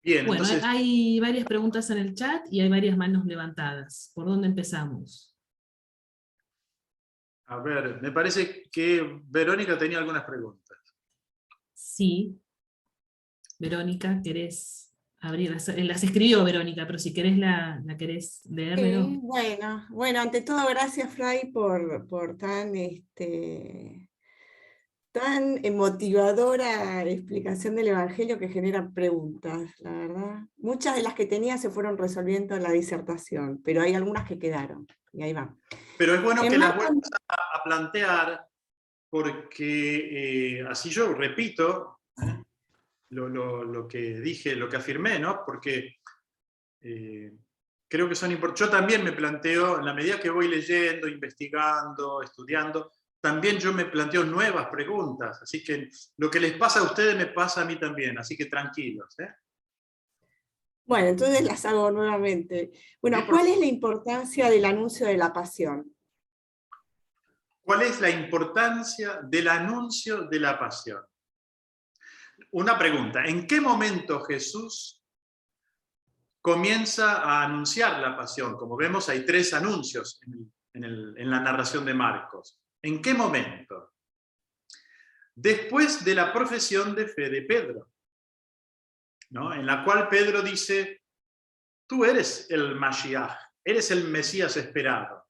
Bien, Bueno, entonces, hay varias preguntas en el chat y hay varias manos levantadas. ¿Por dónde empezamos? a ver, me parece que Verónica tenía algunas preguntas. Sí, Verónica, ¿querés abrir? Las escribió Verónica, pero si querés la querés leer, Vero. Bueno, ante todo, gracias, Fray, por tan motivadora explicación del Evangelio que genera preguntas, la verdad. Muchas de las que tenía se fueron resolviendo en la disertación, pero hay algunas que quedaron, y ahí va. Pero es bueno que En las Marcos, vuelvas a plantear, porque así yo repito lo que dije, lo que afirmé, ¿no? Porque creo que son importantes. Yo también me planteo, en la medida que voy leyendo, investigando, estudiando, también yo me planteo nuevas preguntas. Así que lo que les pasa a ustedes me pasa a mí también, así que tranquilos. bueno, entonces las hago nuevamente. Bueno, ¿cuál es la importancia del anuncio de la pasión? ¿Cuál es la importancia del anuncio de la pasión? Una pregunta, ¿en qué momento Jesús comienza a anunciar la pasión? Como vemos, hay 3 anuncios en la narración de Marcos. ¿En qué momento? Después de la profesión de fe de Pedro, ¿no? En la cual Pedro dice, tú eres el Mashiach, eres el Mesías esperado.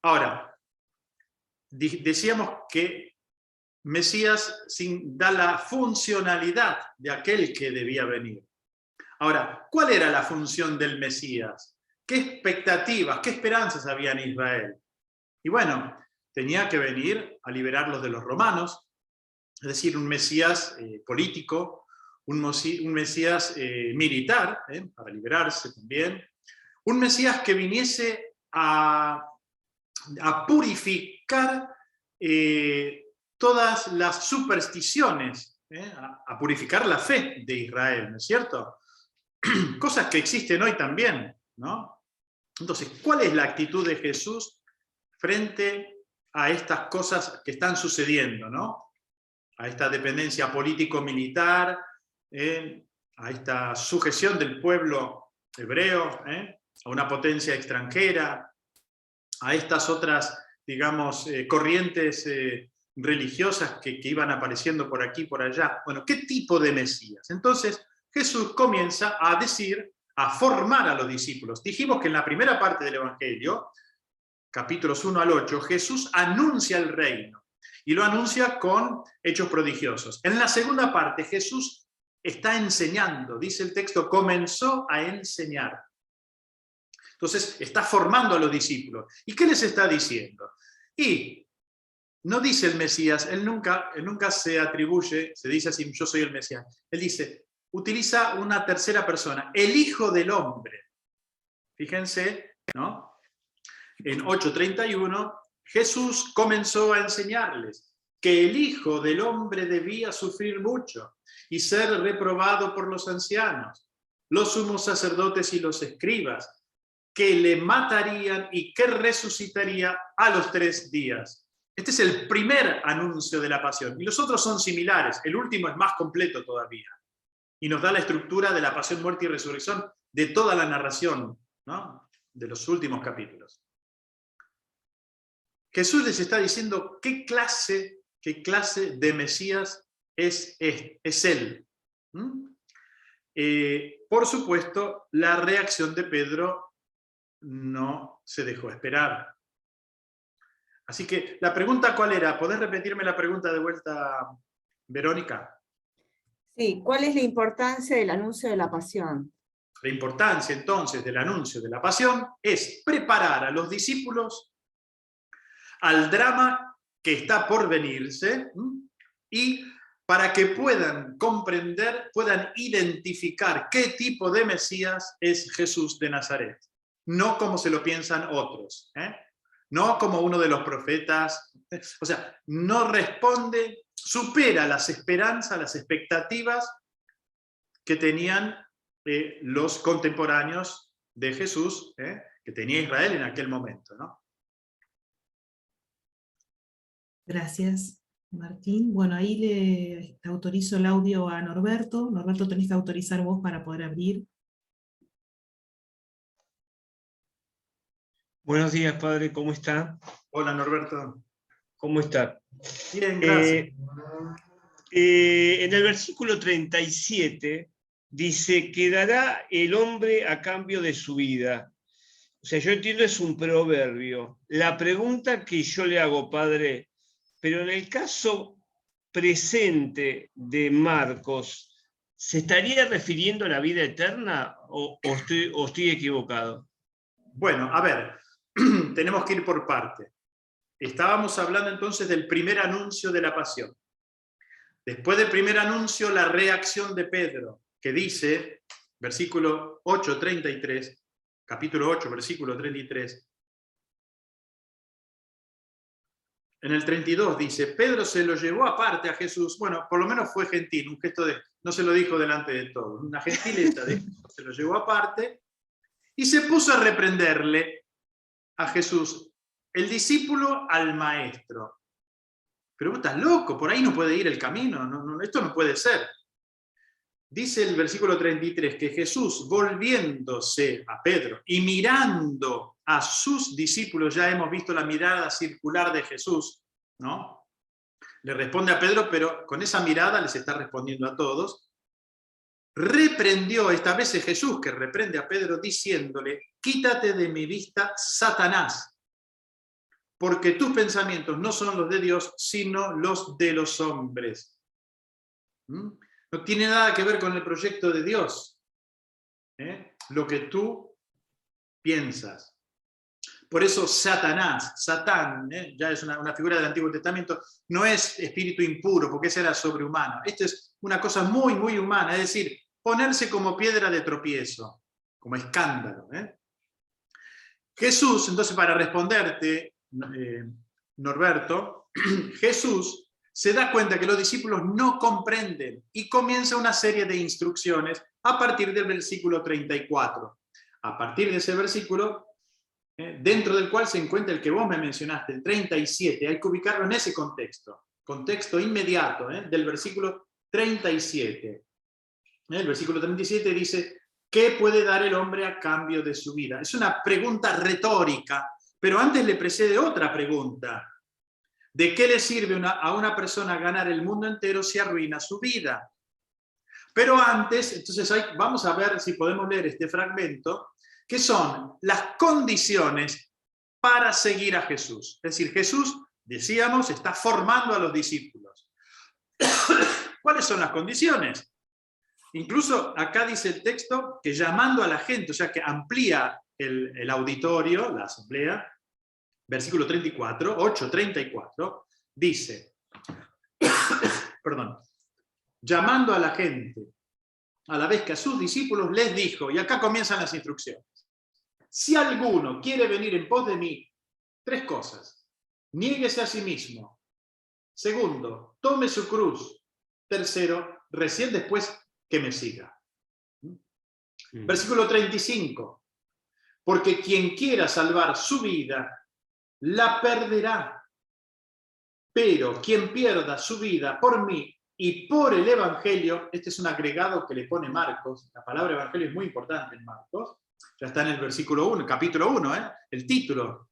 Ahora, decíamos que Mesías da la funcionalidad de aquel que debía venir. Ahora, ¿cuál era la función del Mesías? ¿Qué expectativas, qué esperanzas había en Israel? Y bueno, tenía que venir a liberarlos de los romanos, es decir, un Mesías político, un Mesías militar, para liberarse también, un Mesías que viniese a purificar todas las supersticiones, a purificar la fe de Israel, ¿no es cierto? Cosas que existen hoy también, ¿no? Entonces, ¿cuál es la actitud de Jesús frente a estas cosas que están sucediendo, ¿no? A esta dependencia político-militar, a esta sujeción del pueblo hebreo, a una potencia extranjera, a estas otras, digamos, corrientes religiosas que iban apareciendo por aquí y por allá. Bueno, ¿qué tipo de Mesías? Entonces, Jesús comienza a decir, a formar a los discípulos. Dijimos que en la primera parte del Evangelio, capítulos 1 al 8, Jesús anuncia el reino, y lo anuncia con hechos prodigiosos. En la segunda parte, Jesús está enseñando, dice el texto, comenzó a enseñar. Entonces, está formando a los discípulos. ¿Y qué les está diciendo? Y no dice el Mesías, él nunca se atribuye, se dice así, yo soy el Mesías. Él dice, utiliza una tercera persona, el Hijo del Hombre. Fíjense, ¿no? En 8:31, Jesús comenzó a enseñarles que el Hijo del Hombre debía sufrir mucho y ser reprobado por los ancianos, los sumos sacerdotes y los escribas, que le matarían y que resucitaría a los 3 días. Este es el primer anuncio de la pasión. Y los otros son similares. El último es más completo todavía. Y nos da la estructura de la pasión, muerte y resurrección de toda la narración, ¿no? De los últimos capítulos. Jesús les está diciendo qué clase de Mesías es él. Por supuesto, la reacción de Pedro no se dejó esperar. Así que la pregunta, ¿cuál era? ¿Podés repetirme la pregunta de vuelta, Verónica? Sí, ¿cuál es la importancia del anuncio de la pasión? La importancia entonces del anuncio de la pasión es preparar a los discípulos al drama que está por venirse y para que puedan comprender, puedan identificar qué tipo de Mesías es Jesús de Nazaret. No como se lo piensan otros, no como uno de los profetas, o sea, no responde, supera las esperanzas, las expectativas que tenían los contemporáneos de Jesús, que tenía Israel en aquel momento, ¿no? Gracias. Martín. Bueno, ahí le autorizo el audio a Norberto. Norberto, tenés que autorizar vos para poder abrir. Buenos días, padre, ¿cómo está? Hola Norberto. ¿Cómo está? Bien, gracias. En el versículo 37 dice, quedará el hombre a cambio de su vida. O sea, yo entiendo es un proverbio. La pregunta que yo le hago, padre, pero en el caso presente de Marcos, ¿se estaría refiriendo a la vida eterna o estoy equivocado? Bueno, a ver, tenemos que ir por parte. Estábamos hablando entonces del primer anuncio de la pasión. Después del primer anuncio, la reacción de Pedro, que dice, versículo 8, 33, capítulo 8, versículo 33. En el 32 dice, Pedro se lo llevó aparte a Jesús. Bueno, por lo menos fue gentil, un gesto de, no se lo dijo delante de todos, una gentileza de se lo llevó aparte y se puso a reprenderle a Jesús, el discípulo al maestro. Pero vos estás loco, por ahí no puede ir el camino, esto no puede ser. Dice el versículo 33 que Jesús, volviéndose a Pedro y mirando a sus discípulos, ya hemos visto la mirada circular de Jesús, ¿no? Le responde a Pedro, pero con esa mirada les está respondiendo a todos. Reprendió, esta vez es Jesús que reprende a Pedro diciéndole, quítate de mi vista, Satanás, porque tus pensamientos no son los de Dios, sino los de los hombres. No tiene nada que ver con el proyecto de Dios, lo que tú piensas. Por eso Satanás, Satán, ya es una figura del Antiguo Testamento, no es espíritu impuro, porque ese era sobrehumano. Esto es una cosa muy, muy humana, es decir, ponerse como piedra de tropiezo, como escándalo. Jesús, entonces para responderte, Norberto, Jesús se da cuenta que los discípulos no comprenden y comienza una serie de instrucciones a partir del versículo 34. A partir de ese versículo, dentro del cual se encuentra el que vos me mencionaste, el 37, hay que ubicarlo en ese contexto inmediato del versículo 37. El versículo 37 dice, ¿qué puede dar el hombre a cambio de su vida? Es una pregunta retórica, pero antes le precede otra pregunta. ¿De qué le sirve a una persona ganar el mundo entero si arruina su vida? Pero antes, entonces vamos a ver si podemos leer este fragmento, que son las condiciones para seguir a Jesús. Es decir, Jesús, decíamos, está formando a los discípulos. ¿Cuáles son las condiciones? Incluso acá dice el texto que llamando a la gente, o sea que amplía el auditorio, la asamblea, versículo 34, 8:34, dice, perdón, llamando a la gente, a la vez que a sus discípulos les dijo, y acá comienzan las instrucciones, si alguno quiere venir en pos de mí, 3 cosas, niéguese a sí mismo, segundo, tome su cruz, tercero, recién después que me siga. Versículo 35, porque quien quiera salvar su vida, la perderá. Pero quien pierda su vida por mí y por el Evangelio, este es un agregado que le pone Marcos, la palabra Evangelio es muy importante en Marcos, ya está en el versículo 1, capítulo 1, el título,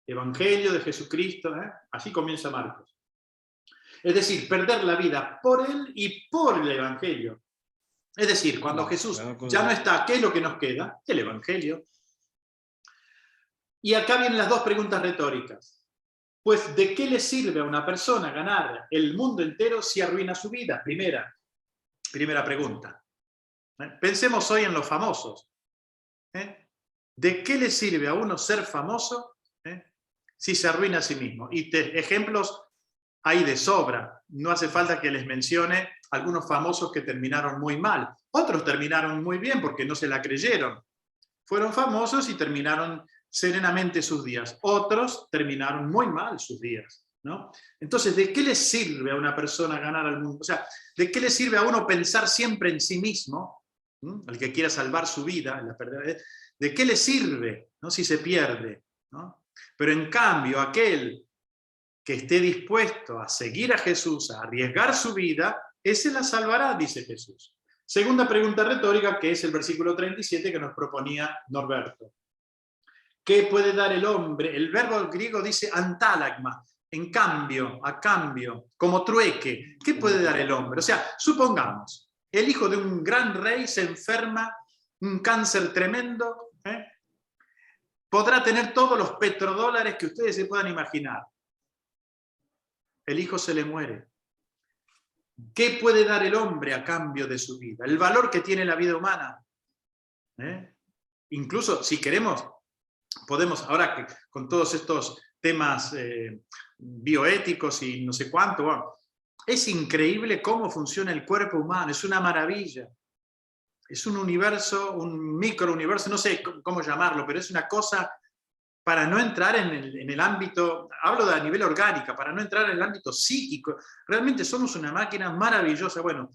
Evangelio de Jesucristo, así comienza Marcos. Es decir, perder la vida por él y por el Evangelio. Es decir, cuando Jesús ya no está, ¿qué es lo que nos queda? El Evangelio. Y acá vienen las 2 preguntas retóricas. Pues, ¿de qué le sirve a una persona ganar el mundo entero si arruina su vida? Primera pregunta. Pensemos hoy en los famosos. ¿De qué le sirve a uno ser famoso si se arruina a sí mismo? Y ejemplos hay de sobra. No hace falta que les mencione algunos famosos que terminaron muy mal. Otros terminaron muy bien porque no se la creyeron. Fueron famosos y terminaron serenamente sus días. Otros terminaron muy mal sus días, ¿no? Entonces, ¿de qué le sirve a una persona ganar al mundo? O sea, ¿de qué le sirve a uno pensar siempre en sí mismo? Al que quiera salvar su vida, ¿de qué le sirve, ¿no? Si se pierde, ¿no? Pero en cambio, aquel que esté dispuesto a seguir a Jesús, a arriesgar su vida, ese la salvará, dice Jesús. Segunda pregunta retórica, que es el versículo 37 que nos proponía Norberto. ¿Qué puede dar el hombre? El verbo griego dice antálagma, en cambio, a cambio, como trueque. ¿Qué puede dar el hombre? O sea, supongamos, el hijo de un gran rey se enferma, un cáncer tremendo, podrá tener todos los petrodólares que ustedes se puedan imaginar. El hijo se le muere. ¿Qué puede dar el hombre a cambio de su vida? El valor que tiene la vida humana. Incluso, si queremos, podemos, ahora que con todos estos temas bioéticos y no sé cuánto, bueno, es increíble cómo funciona el cuerpo humano, es una maravilla. Es un universo, un microuniverso, no sé cómo llamarlo, pero es una cosa para no entrar en el ámbito, hablo de a nivel orgánico, para no entrar en el ámbito psíquico. Realmente somos una máquina maravillosa. Bueno,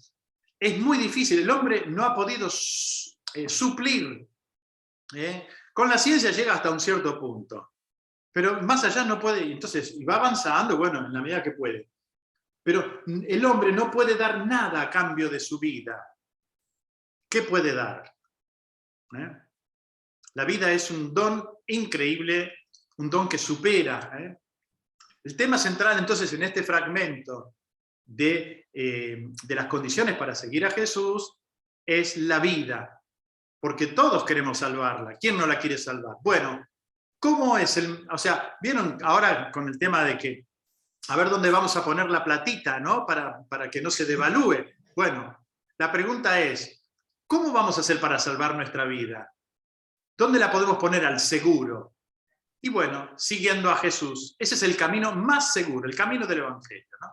es muy difícil, el hombre no ha podido suplir. Con la ciencia llega hasta un cierto punto, pero más allá no puede, entonces va avanzando, bueno, en la medida que puede. Pero el hombre no puede dar nada a cambio de su vida. ¿Qué puede dar? La vida es un don increíble, un don que supera. El tema central entonces en este fragmento de las condiciones para seguir a Jesús es la vida, porque todos queremos salvarla. ¿Quién no la quiere salvar? Bueno, ¿cómo es o sea, vieron ahora con el tema de que a ver dónde vamos a poner la platita, ¿no? Para que no se devalúe. Bueno, la pregunta es, ¿cómo vamos a hacer para salvar nuestra vida? ¿Dónde la podemos poner al seguro? Y bueno, siguiendo a Jesús. Ese es el camino más seguro, el camino del Evangelio, ¿no?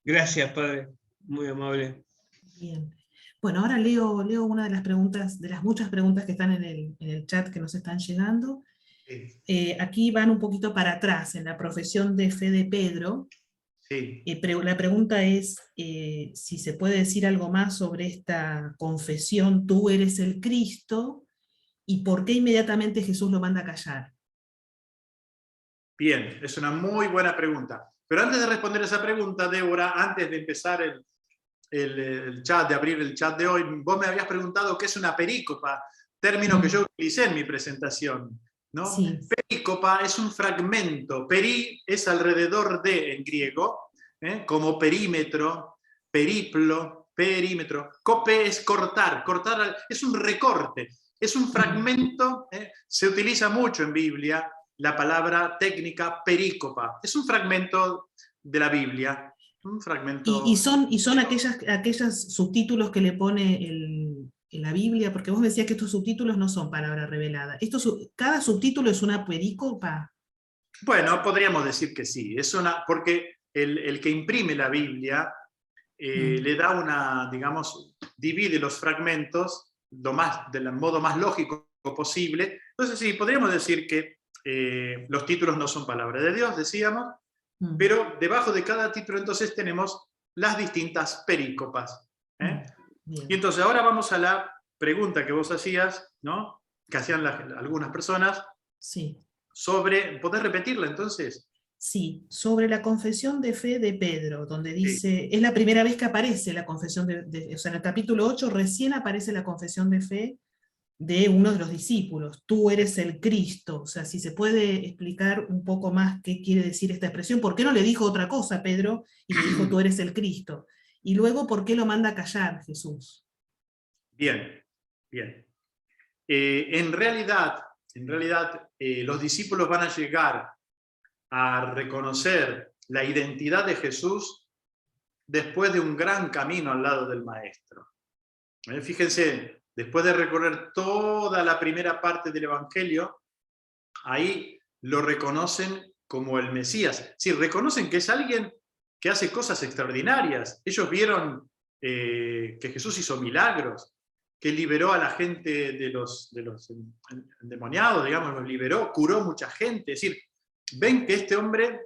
Gracias, Padre. Muy amable. Bien. Bueno, ahora leo una de las preguntas, de las muchas preguntas que están en el chat que nos están llegando. Sí. Aquí van un poquito para atrás, en la profesión de fe de Pedro. Sí. La pregunta es si se puede decir algo más sobre esta confesión, tú eres el Cristo, y por qué inmediatamente Jesús lo manda a callar. Bien, es una muy buena pregunta. Pero antes de responder esa pregunta, Débora, antes de empezar el chat, de abrir el chat de hoy, vos me habías preguntado qué es una perícopa, término que yo utilicé en mi presentación, ¿no? Sí. Perícopa es un fragmento, peri es alrededor de en griego, como perímetro, periplo, perímetro. Cope es cortar, es un recorte, es un fragmento, se utiliza mucho en Biblia la palabra técnica perícopa, es un fragmento de la Biblia. Un fragmento. Y son aquellos subtítulos que le pone en la Biblia, porque vos decías que estos subtítulos no son palabra revelada. ¿Cada subtítulo es una perícopa? Bueno, podríamos decir que sí, porque el que imprime la Biblia le da una, digamos, divide los fragmentos del modo más lógico posible. Entonces sí, podríamos decir que los títulos no son palabra de Dios, decíamos, pero debajo de cada título entonces tenemos las distintas perícopas. Y entonces ahora vamos a la pregunta que vos hacías, ¿no? Que hacían algunas personas. Sí. ¿Podés repetirla entonces? Sí, sobre la confesión de fe de Pedro, donde dice, es la primera vez que aparece la confesión o sea, en el capítulo 8 recién aparece la confesión de fe de uno de los discípulos, tú eres el Cristo. O sea, si se puede explicar un poco más qué quiere decir esta expresión, ¿por qué no le dijo otra cosa a Pedro y le dijo tú eres el Cristo? Y luego, ¿por qué lo manda a callar Jesús? Bien, bien. En realidad, los discípulos van a llegar a reconocer la identidad de Jesús después de un gran camino al lado del Maestro. Fíjense, después de recorrer toda la primera parte del Evangelio, ahí lo reconocen como el Mesías. Sí, reconocen que es alguien que hace cosas extraordinarias. Ellos vieron que Jesús hizo milagros, que liberó a la gente de los endemoniados, digamos, los liberó, curó mucha gente. Es decir, ven que este hombre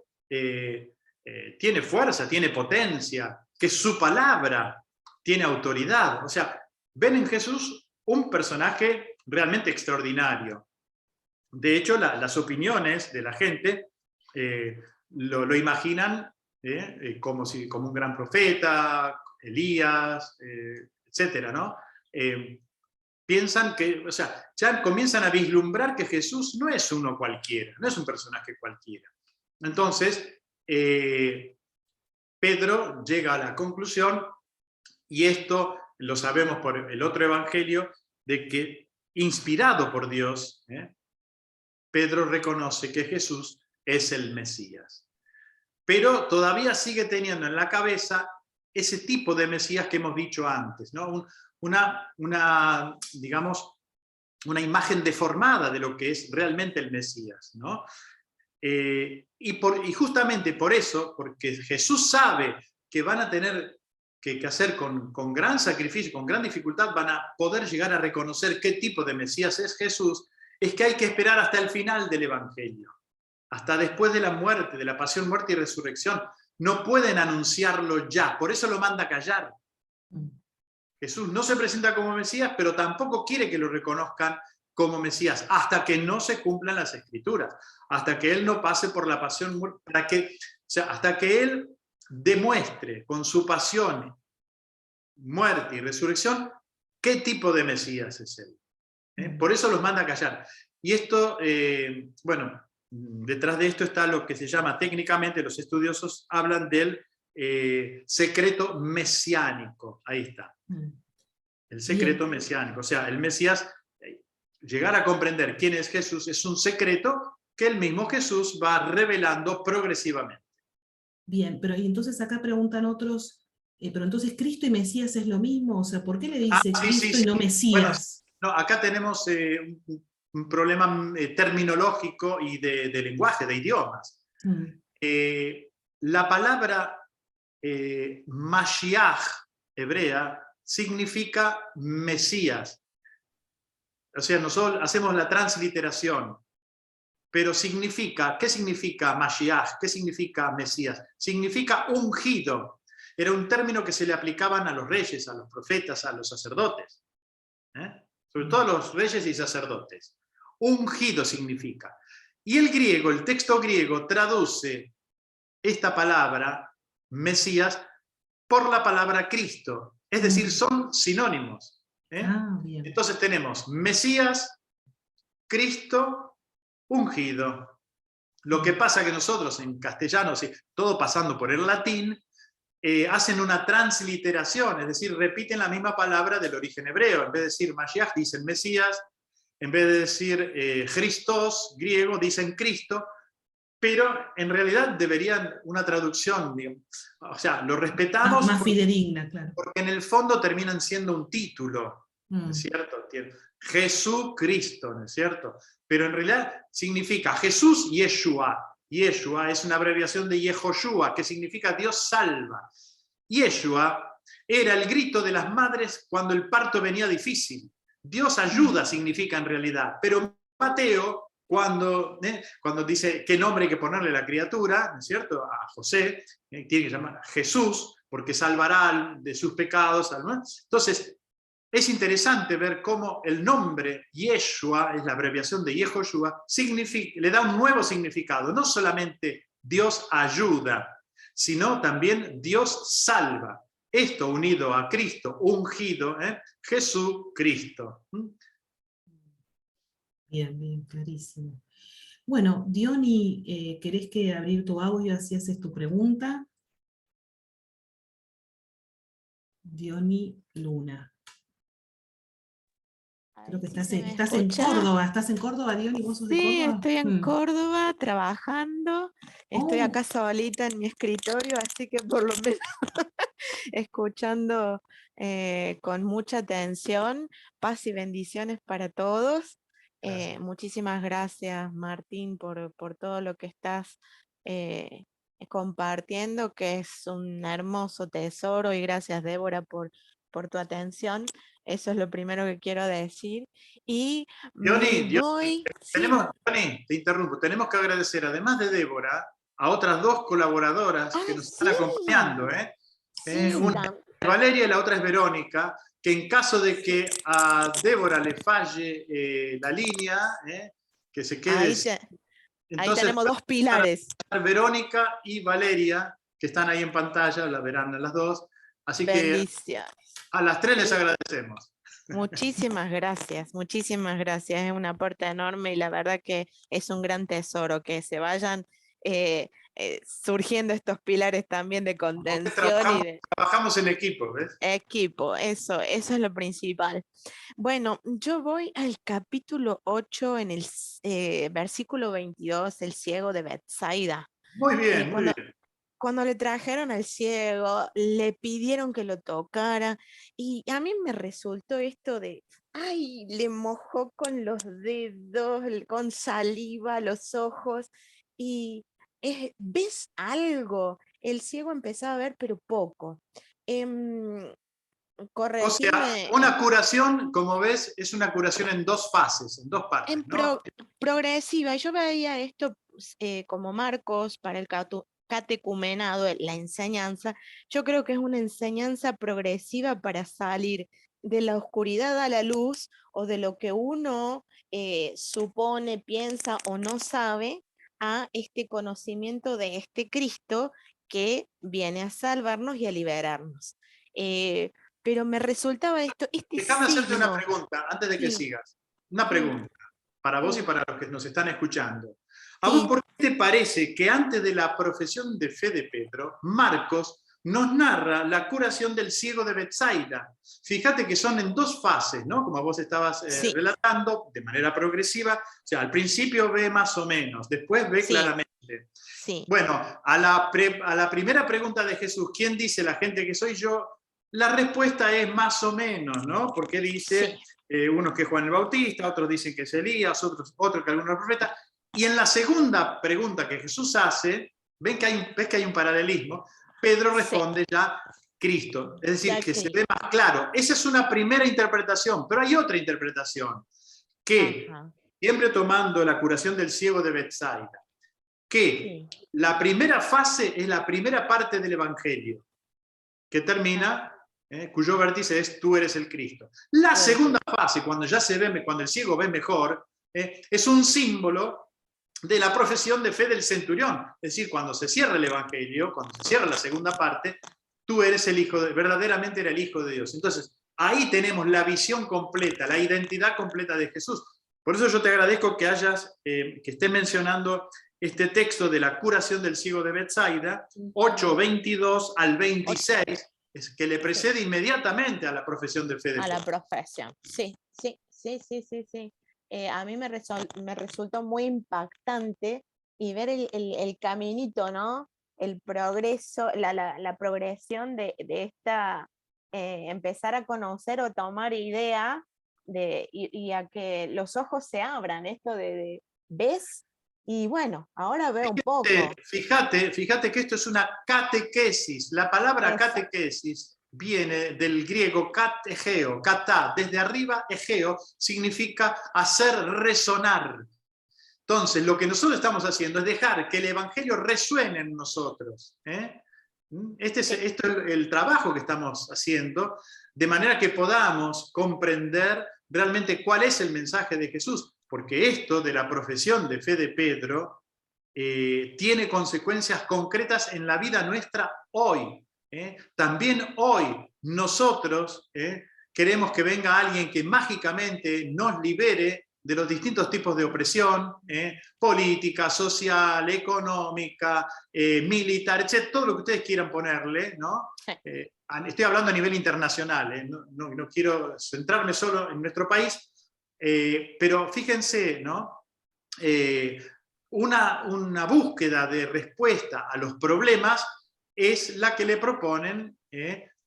tiene fuerza, tiene potencia, que su palabra tiene autoridad. O sea, ven en Jesús un personaje realmente extraordinario. De hecho, las opiniones de la gente lo imaginan como un gran profeta, Elías, etcétera, ¿no? Piensan que, o sea, ya comienzan a vislumbrar que Jesús no es uno cualquiera, no es un personaje cualquiera. Entonces, Pedro llega a la conclusión, y esto lo sabemos por el otro evangelio, de que inspirado por Dios, Pedro reconoce que Jesús es el Mesías. Pero todavía sigue teniendo en la cabeza ese tipo de Mesías que hemos dicho antes, ¿no? Digamos, una imagen deformada de lo que es realmente el Mesías, ¿no? Y justamente por eso, porque Jesús sabe que van a tener que hacer con gran sacrificio, con gran dificultad, van a poder llegar a reconocer qué tipo de Mesías es Jesús, es que hay que esperar hasta el final del Evangelio, hasta después de la muerte, de la pasión, muerte y resurrección. No pueden anunciarlo ya, por eso lo manda a callar. Jesús no se presenta como Mesías, pero tampoco quiere que lo reconozcan como Mesías, hasta que no se cumplan las Escrituras, hasta que Él no pase por la pasión, hasta que Él demuestre con su pasión, muerte y resurrección qué tipo de Mesías es Él. Por eso los manda a callar. Y esto, bueno, detrás de esto está lo que se llama técnicamente, los estudiosos hablan del secreto mesiánico. Ahí está. El secreto mesiánico. O sea, el Mesías, llegar a comprender quién es Jesús es un secreto que el mismo Jesús va revelando progresivamente. Bien, pero y entonces acá preguntan otros, pero entonces Cristo y Mesías es lo mismo, o sea, ¿por qué le dice Cristo y no Mesías? Bueno, no, acá tenemos un problema terminológico y de lenguaje, de idiomas. La palabra Mashiach hebrea significa Mesías. O sea, nosotros hacemos la transliteración, pero significa, ¿qué significa Mashiach? ¿Qué significa Mesías? Significa ungido. Era un término que se le aplicaban a los reyes, a los profetas, a los sacerdotes. Sobre todo a los reyes y sacerdotes. Ungido significa. Y el griego, el texto griego, traduce esta palabra, Mesías, por la palabra Cristo. Es decir, son sinónimos. Entonces tenemos Mesías, Cristo, ungido. Lo que pasa que nosotros en castellano, todo pasando por el latín, hacen una transliteración, es decir, repiten la misma palabra del origen hebreo. En vez de decir Mashiach, dicen Mesías. En vez de decir Christos, griego, dicen Cristo. Pero en realidad deberían una traducción, digamos, o sea, lo respetamos más fidedigna, claro. Porque en el fondo terminan siendo un título, ¿no es cierto? Jesucristo, ¿no es cierto? Pero en realidad significa Jesús Yeshua. Yeshua es una abreviación de Yehoshua, que significa Dios salva. Yeshua era el grito de las madres cuando el parto venía difícil. Dios ayuda significa en realidad, pero Mateo, cuando dice qué nombre hay que ponerle a la criatura, ¿no es cierto? A José, tiene que llamar Jesús, porque salvará de sus pecados. ¿No? Entonces, es interesante ver cómo el nombre Yeshua, es la abreviación de Yehoshua, le da un nuevo significado. No solamente Dios ayuda, sino también Dios salva. Esto unido a Cristo, ungido, Jesucristo. Bien, bien, clarísimo. Bueno, Diony, ¿querés que abrir tu audio así haces tu pregunta? Diony Luna. Creo que estás en Córdoba. ¿Estás en Córdoba, Diony? ¿Vos sos de Córdoba? Sí, estoy en Córdoba trabajando. Estoy acá solita en mi escritorio, así que por lo menos escuchando con mucha atención. Paz y bendiciones para todos. Muchísimas gracias, Martín, por todo lo que estás compartiendo, que es un hermoso tesoro, y gracias, Débora, por tu atención. Eso es lo primero que quiero decir. Y Diony, sí. Te interrumpo. Tenemos que agradecer, además de Débora, a otras dos colaboradoras que nos están acompañando. Una es Valeria y la otra es Verónica, que en caso de que a Débora le falle la línea, que se quede Ahí tenemos dos pilares. Verónica y Valeria, que están ahí en pantalla, la verán a las dos. Así que Bendiciones. a las tres les agradecemos. Muchísimas gracias, muchísimas gracias. Es un aporte enorme y la verdad que es un gran tesoro que se vayan surgiendo estos pilares también de contención y de Trabajamos en equipo, ¿ves? equipo. Eso es lo principal. Bueno, yo voy al capítulo 8 en el versículo 22, el ciego de Betsaida. Muy bien, muy bien. Cuando le trajeron al ciego, le pidieron que lo tocara y a mí me resultó esto de, ay, le mojó con los dedos, con saliva los ojos y ¿ves algo? El ciego empezaba a ver, pero poco. O sea, una curación, como ves, es una curación en dos fases, en dos partes, ¿no? Progresiva. Yo veía esto como Marcos para el catecumenado, la enseñanza. Yo creo que es una enseñanza progresiva para salir de la oscuridad a la luz o de lo que uno supone, piensa o no sabe a este conocimiento de este Cristo que viene a salvarnos y a liberarnos. Pero me resultaba esto, este Déjame hacerte una signo. pregunta antes de que Sí. sigas. Una pregunta para vos Sí. y para los que nos están escuchando. ¿A Sí. vos por qué te parece que antes de la profesión de fe de Pedro, Marcos nos narra la curación del ciego de Betsaida? Fíjate que son en dos fases, ¿no? Como vos estabas Sí. relatando, de manera progresiva. O sea, al principio ve más o menos, después ve Sí. claramente. Sí. Bueno, a la primera pregunta de Jesús, ¿quién dice la gente que soy yo? La respuesta es más o menos, ¿no? Porque dice, unos que Juan el Bautista, otros dicen que es Elías, otros que algunos profetas. Y en la segunda pregunta que Jesús hace, ves que hay un paralelismo, Pedro responde ya Cristo. Es decir, Ya que se Cristo. ve más claro. Esa es una primera interpretación, pero hay otra interpretación, que Ajá. siempre tomando la curación del ciego de Betsaida, que Sí. la primera fase es la primera parte del Evangelio, que termina, cuyo vértice es tú eres el Cristo. La segunda fase, cuando ya se ve, cuando el ciego ve mejor, es un símbolo de la profesión de fe del centurión. Es decir, cuando se cierra el Evangelio, cuando se cierra la segunda parte, tú eres el hijo, verdaderamente era el Hijo de Dios. Entonces, ahí tenemos la visión completa, la identidad completa de Jesús. Por eso yo te agradezco que que estés mencionando este texto de la curación del ciego de Betsaida, 8:22 al 26, que le precede inmediatamente a la profesión de fe de A la Pedro. profesión. Sí. A mí me resultó muy impactante y ver el caminito, ¿no? El progreso, la progresión de esta, empezar a conocer o tomar idea y a que los ojos se abran, esto de ¿ves? Y bueno, ahora veo un poco. Fíjate que esto es una catequesis. La palabra Exacto. catequesis viene del griego kategeo, kata, desde arriba, egeo, significa hacer resonar. Entonces, lo que nosotros estamos haciendo es dejar que el Evangelio resuene en nosotros. Esto es el trabajo que estamos haciendo, de manera que podamos comprender realmente cuál es el mensaje de Jesús. Porque esto de la profesión de fe de Pedro tiene consecuencias concretas en la vida nuestra hoy. También hoy nosotros queremos que venga alguien que mágicamente nos libere de los distintos tipos de opresión, política, social, económica, militar, etc., todo lo que ustedes quieran ponerle, ¿no? Estoy hablando a nivel internacional, no quiero centrarme solo en nuestro país, pero fíjense, ¿no? Una búsqueda de respuesta a los problemas es la que le proponen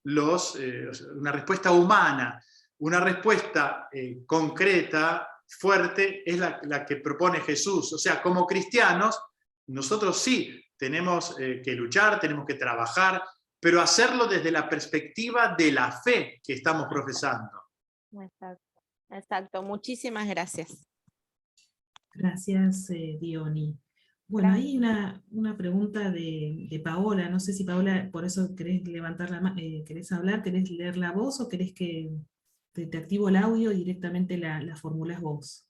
una respuesta humana, una respuesta concreta, fuerte, es la que propone Jesús. O sea, como cristianos, nosotros sí tenemos que luchar, tenemos que trabajar, pero hacerlo desde la perspectiva de la fe que estamos profesando. Exacto. Muchísimas gracias. Gracias, Diony. Bueno, hay una pregunta de Paola. No sé si Paola, por eso querés levantar querés hablar, querés leer la voz o querés que te activo el audio y directamente la formulás vos.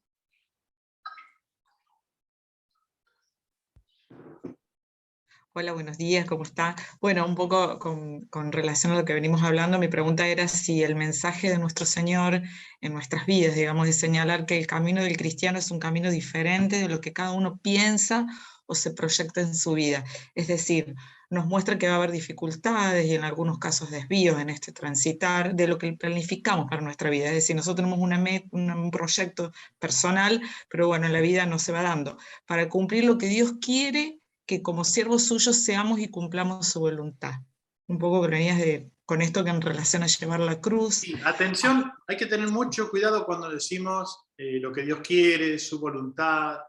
Hola, buenos días, ¿cómo está? Bueno, un poco con relación a lo que venimos hablando, mi pregunta era si el mensaje de nuestro Señor en nuestras vidas, digamos, de señalar que el camino del cristiano es un camino diferente de lo que cada uno piensa o se proyecta en su vida. Es decir, nos muestra que va a haber dificultades y en algunos casos desvíos en este transitar de lo que planificamos para nuestra vida. Es decir, nosotros tenemos un proyecto personal, pero bueno, la vida no se va dando. Para cumplir lo que Dios quiere, que como siervos suyos seamos y cumplamos su voluntad. Un poco que venías con esto que en relación a llevar la cruz. Sí, atención, hay que tener mucho cuidado cuando decimos lo que Dios quiere, su voluntad.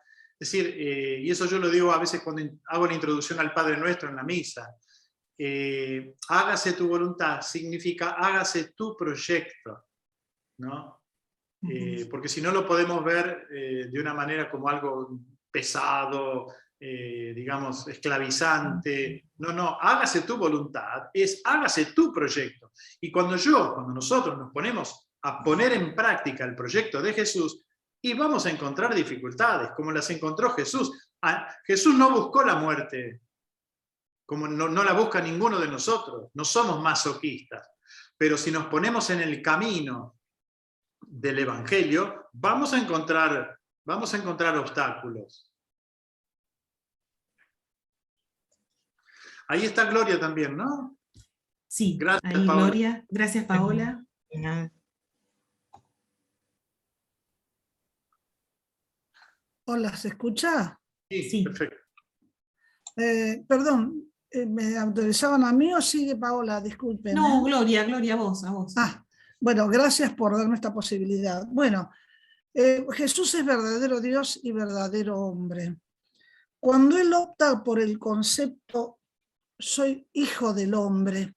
Es decir, y eso yo lo digo a veces cuando hago la introducción al Padre Nuestro en la misa. Hágase tu voluntad significa hágase tu proyecto, ¿no? Porque si no lo podemos ver de una manera como algo pesado, digamos, esclavizante. No, hágase tu voluntad, hágase tu proyecto. Y cuando nosotros nos ponemos a poner en práctica el proyecto de Jesús, y vamos a encontrar dificultades, como las encontró Jesús. Jesús no buscó la muerte, como no la busca ninguno de nosotros, no somos masoquistas. Pero si nos ponemos en el camino del Evangelio, vamos a encontrar obstáculos. Ahí está Gloria también, ¿no? Sí, gracias, ahí Paola. Gloria. Gracias, Paola. Hola, ¿se escucha? Sí, perfecto. Perdón, ¿me autorizaban a mí o sigue Paola? Disculpen. No, Gloria, a vos. Bueno, gracias por darme esta posibilidad. Bueno, Jesús es verdadero Dios y verdadero hombre. Cuando él opta por el concepto soy hijo del hombre,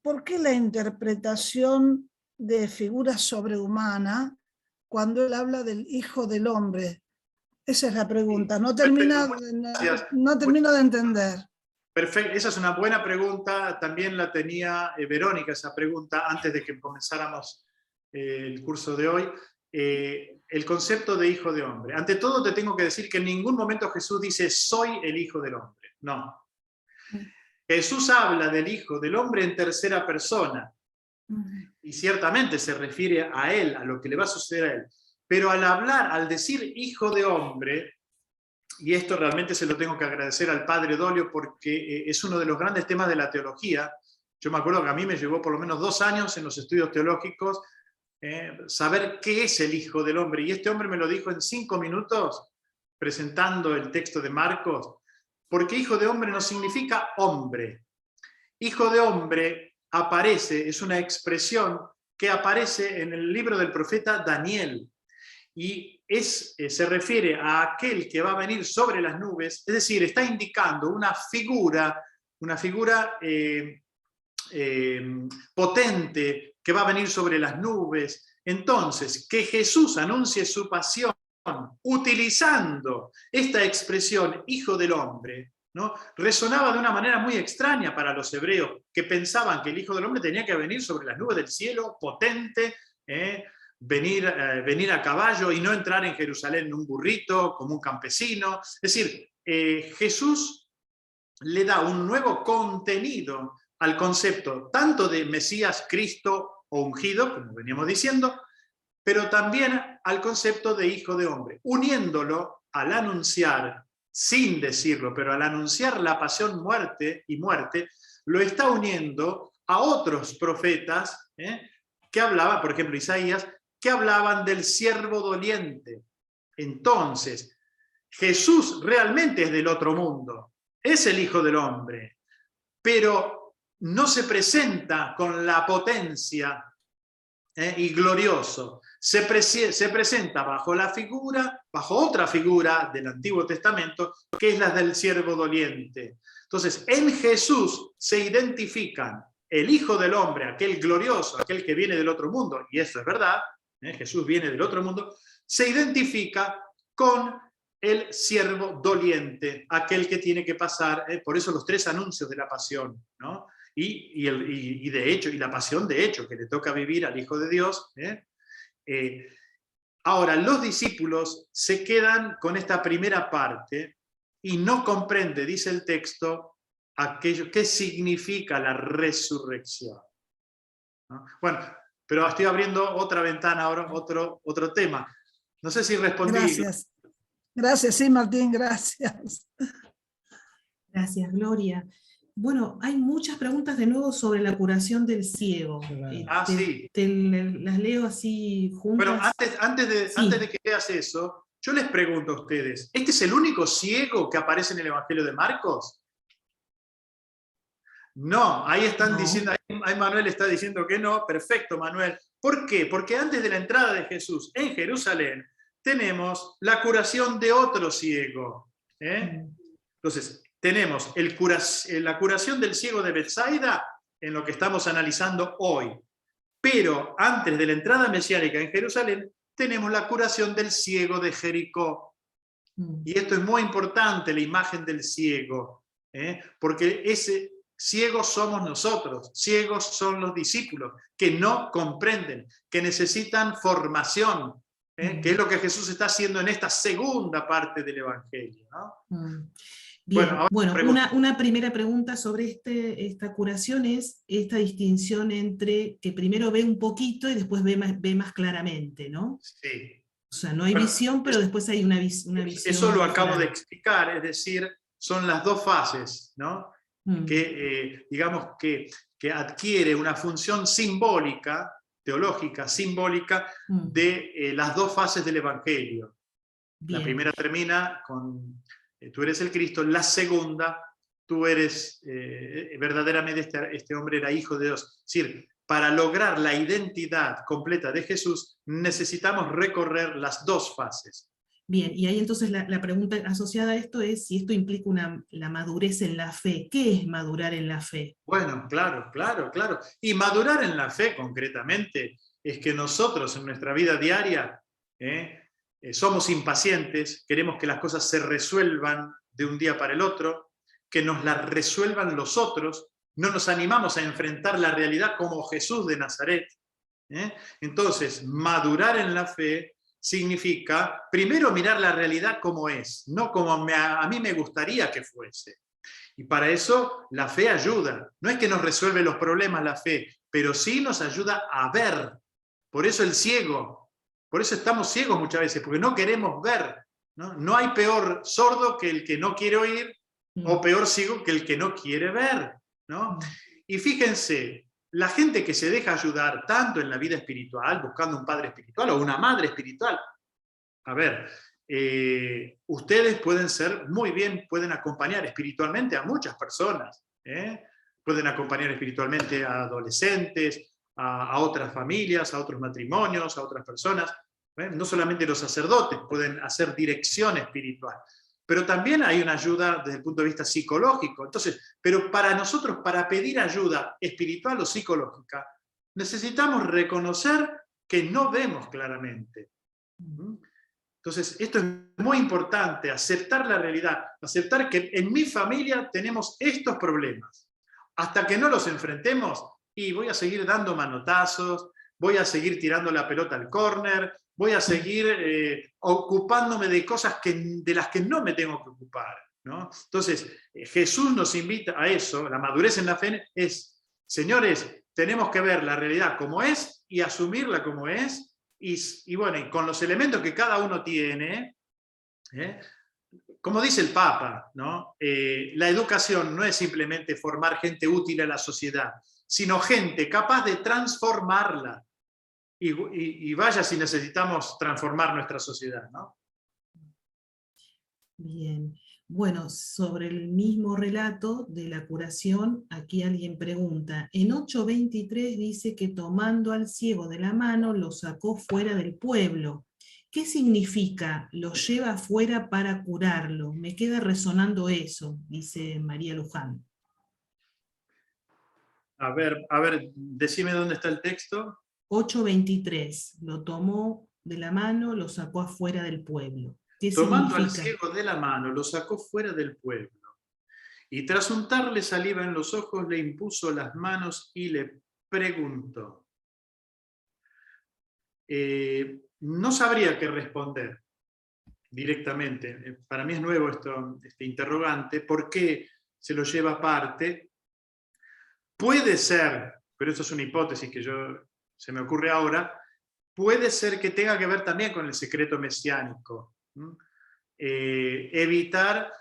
¿por qué la interpretación de figura sobrehumana cuando él habla del hijo del hombre? Esa es la pregunta. No termino de entender. Perfecto, esa es una buena pregunta. También la tenía Verónica, esa pregunta, antes de que comenzáramos el curso de hoy. El concepto de hijo de hombre. Ante todo te tengo que decir que en ningún momento Jesús dice soy el hijo del hombre. No. Jesús habla del hijo del hombre en tercera persona. Y ciertamente se refiere a él, a lo que le va a suceder a él. Pero al decir hijo de hombre, y esto realmente se lo tengo que agradecer al padre Dolio porque es uno de los grandes temas de la teología. Yo me acuerdo que a mí me llevó por lo menos 2 años en los estudios teológicos saber qué es el hijo del hombre. Y este hombre me lo dijo en 5 minutos presentando el texto de Marcos, porque hijo de hombre no significa hombre. Hijo de hombre es una expresión que aparece en el libro del profeta Daniel. Y se refiere a aquel que va a venir sobre las nubes, es decir, está indicando una figura potente que va a venir sobre las nubes. Entonces, que Jesús anuncie su pasión utilizando esta expresión, hijo del hombre, ¿no? Resonaba de una manera muy extraña para los hebreos, que pensaban que el hijo del hombre tenía que venir sobre las nubes del cielo, potente, venir a caballo y no entrar en Jerusalén en un burrito, como un campesino. Es decir, Jesús le da un nuevo contenido al concepto tanto de Mesías, Cristo o ungido, como veníamos diciendo, pero también al concepto de hijo de hombre, uniéndolo al anunciar, sin decirlo, pero al anunciar la pasión, muerte, lo está uniendo a otros profetas que hablaban, por ejemplo Isaías, que hablaban del siervo doliente. Entonces, Jesús realmente es del otro mundo, es el hijo del hombre, pero no se presenta con la potencia y glorioso. Se presenta bajo otra figura del Antiguo Testamento, que es la del siervo doliente. Entonces, en Jesús se identifican el Hijo del Hombre, aquel glorioso, aquel que viene del otro mundo, y eso es verdad, Jesús viene del otro mundo, se identifica con el siervo doliente, aquel que tiene que pasar, por eso los 3 anuncios de la pasión, ¿no? Y de hecho, y la pasión de hecho, que le toca vivir al Hijo de Dios. Ahora, los discípulos se quedan con esta primera parte y no comprende, dice el texto, aquello, qué significa la resurrección. ¿No? Bueno, pero estoy abriendo otra ventana ahora, otro tema. No sé si respondí. Gracias. Gracias, sí, Martín, gracias. Gracias, Gloria. Bueno, hay muchas preguntas de nuevo sobre la curación del ciego. Sí. Las leo así juntas. Bueno, antes Sí. de que leas eso, yo les pregunto a ustedes, ¿este es el único ciego que aparece en el Evangelio de Marcos? No, ahí están diciendo, ahí Manuel está diciendo que no. Perfecto, Manuel. ¿Por qué? Porque antes de la entrada de Jesús en Jerusalén, tenemos la curación de otro ciego. Entonces, tenemos la curación del ciego de Betsaida en lo que estamos analizando hoy. Pero antes de la entrada mesiánica en Jerusalén, tenemos la curación del ciego de Jericó. Y esto es muy importante, la imagen del ciego, porque ese ciegos somos nosotros, ciegos son los discípulos, que no comprenden, que necesitan formación, que es lo que Jesús está haciendo en esta segunda parte del Evangelio, ¿no? Bien, bueno, una primera pregunta sobre esta curación es esta distinción entre que primero ve un poquito y después ve más claramente, ¿no? Sí. O sea, no hay visión, pero después hay una visión. Eso lo acabo de explicar, es decir, son las dos fases, ¿no? Que digamos que adquiere una función simbólica, teológica, simbólica, de las dos fases del Evangelio. Bien. La primera termina con tú eres el Cristo, la segunda, tú eres verdaderamente este hombre era hijo de Dios. Es decir, para lograr la identidad completa de Jesús necesitamos recorrer las dos fases. Bien, y ahí entonces la pregunta asociada a esto es si esto implica la madurez en la fe. ¿Qué es madurar en la fe? Bueno, claro. Y madurar en la fe concretamente es que nosotros en nuestra vida diaria somos impacientes, queremos que las cosas se resuelvan de un día para el otro, que nos las resuelvan los otros, no nos animamos a enfrentar la realidad como Jesús de Nazaret. Entonces, madurar en la fe significa primero mirar la realidad como es, no como a mí me gustaría que fuese. Y para eso la fe ayuda. No es que nos resuelve los problemas la fe, pero sí nos ayuda a ver. Por eso el ciego, por eso estamos ciegos muchas veces, porque no queremos ver. No hay peor sordo que el que no quiere oír, o peor ciego que el que no quiere ver, ¿no? Y fíjense, la gente que se deja ayudar tanto en la vida espiritual, buscando un padre espiritual o una madre espiritual, a ver, ustedes pueden acompañar espiritualmente a muchas personas, pueden acompañar espiritualmente a adolescentes, a otras familias, a otros matrimonios, a otras personas. No solamente los sacerdotes pueden hacer dirección espiritual, pero también hay una ayuda desde el punto de vista psicológico. Entonces, pero para nosotros, para pedir ayuda espiritual o psicológica, necesitamos reconocer que no vemos claramente. Entonces, esto es muy importante, aceptar la realidad, aceptar que en mi familia tenemos estos problemas. Hasta que no los enfrentemos, y voy a seguir dando manotazos, voy a seguir tirando la pelota al córner, voy a seguir ocupándome de cosas de las que no me tengo que ocupar, ¿no? Entonces, Jesús nos invita a eso, la madurez en la fe es, señores, tenemos que ver la realidad como es y asumirla como es, y bueno, y con los elementos que cada uno tiene, como dice el Papa, ¿no? La educación no es simplemente formar gente útil a la sociedad, sino gente capaz de transformarla. Y vaya si necesitamos transformar nuestra sociedad, ¿no? Bien. Bueno, sobre el mismo relato de la curación, aquí alguien pregunta, en 8:23 dice que tomando al ciego de la mano lo sacó fuera del pueblo. ¿Qué significa lo lleva afuera para curarlo? Me queda resonando eso, dice María Luján. A ver, decime dónde está el texto. 8:23, lo tomó de la mano, lo sacó afuera del pueblo. ¿Qué Tomando significa? al ciego de la mano, lo sacó fuera del pueblo. Y tras untarle saliva en los ojos, le impuso las manos y le preguntó. No sabría qué responder. directamente. Para mí es nuevo este interrogante. ¿Por qué se lo lleva aparte? Puede ser, pero esto es una hipótesis que se me ocurre ahora, puede ser que tenga que ver también con el secreto mesiánico. Evitar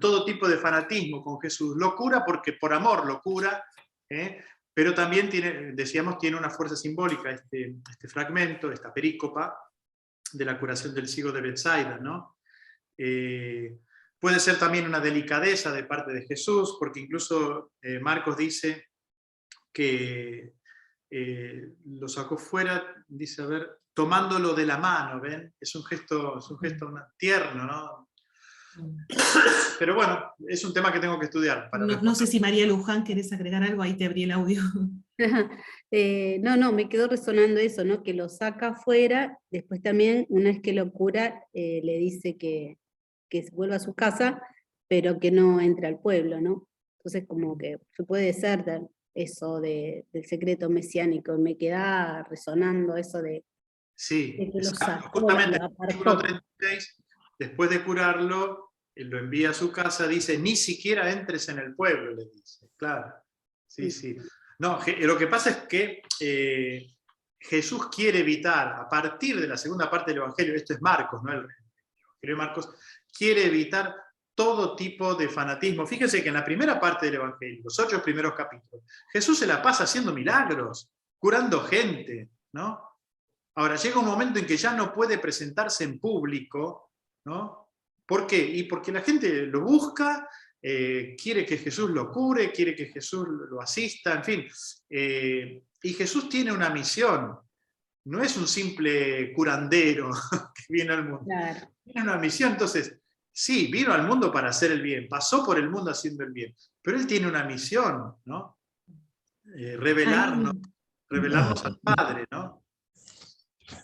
todo tipo de fanatismo con Jesús. Locura porque por amor locura, pero también tiene una fuerza simbólica este fragmento, esta perícopa de la curación del ciego de Betsaida, ¿no? Puede ser también una delicadeza de parte de Jesús, porque incluso Marcos dice que lo sacó fuera, dice, a ver, tomándolo de la mano, ¿ven? Es un gesto tierno, ¿no? Pero bueno, es un tema que tengo que estudiar. No sé si María Luján querés agregar algo, ahí te abrí el audio. No, me quedó resonando eso, ¿no? Que lo saca afuera, después también, una vez que lo cura, le dice que vuelva a su casa, pero que no entre al pueblo, ¿no? Entonces como que puede ser eso del secreto mesiánico, me queda resonando eso de sí, que lo sacó, justamente lo en el versículo 36, después de curarlo, él lo envía a su casa, dice, ni siquiera entres en el pueblo, le dice, claro, sí. No, lo que pasa es que Jesús quiere evitar, a partir de la segunda parte del Evangelio, esto es Marcos, ¿no? El Evangelio de Marcos, quiere evitar todo tipo de fanatismo. Fíjense que en la primera parte del Evangelio, los 8 primeros capítulos, Jesús se la pasa haciendo milagros, curando gente, ¿no? Ahora, llega un momento en que ya no puede presentarse en público, ¿no? ¿Por qué? Y porque la gente lo busca, quiere que Jesús lo cure, quiere que Jesús lo asista, en fin. Y Jesús tiene una misión, no es un simple curandero que viene al mundo. Claro. Tiene una misión, entonces, sí, vino al mundo para hacer el bien, pasó por el mundo haciendo el bien, pero él tiene una misión, ¿no? Revelarnos al Padre, ¿no?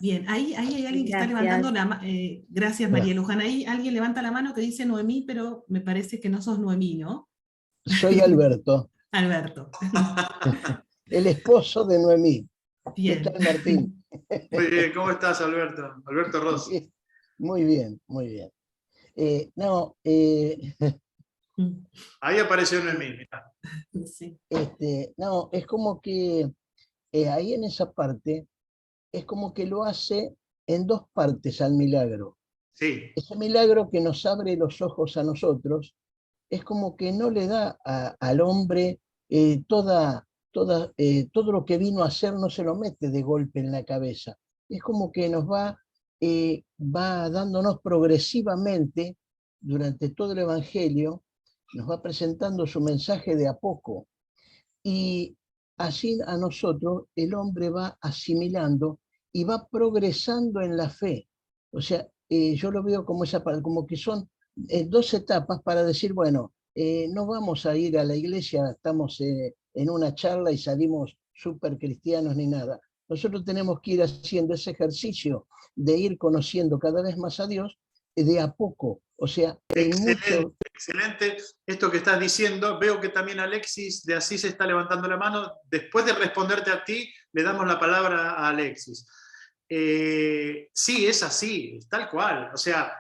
Bien, ahí hay alguien que está Gracias. levantando la mano. Gracias, María Luján. Ahí alguien levanta la mano que dice Noemí, pero me parece que no sos Noemí, ¿no? Soy Alberto, Alberto. el esposo de Noemí. Bien. ¿Qué tal, Martín? Muy bien, ¿cómo estás, Alberto? Alberto Ross. Muy bien, muy bien. Ahí apareció Noemí, mirá. Sí. No, es como que ahí en esa parte, es como que lo hace en dos partes al milagro. Sí. Ese milagro que nos abre los ojos a nosotros, es como que no le da al hombre todo lo que vino a hacer, no se lo mete de golpe en la cabeza. Es como que nos va dándonos progresivamente, durante todo el Evangelio, nos va presentando su mensaje de a poco. Y así a nosotros el hombre va asimilando y va progresando en la fe. O sea, yo lo veo como que son dos etapas para decir, bueno, no vamos a ir a la iglesia, estamos en una charla y salimos súper cristianos ni nada. Nosotros tenemos que ir haciendo ese ejercicio de ir conociendo cada vez más a Dios de a poco. O sea, excelente esto que estás diciendo. Veo que también Alexis de Asís está levantando la mano. Después de responderte a ti, le damos la palabra a Alexis. Sí, es así, tal cual. O sea,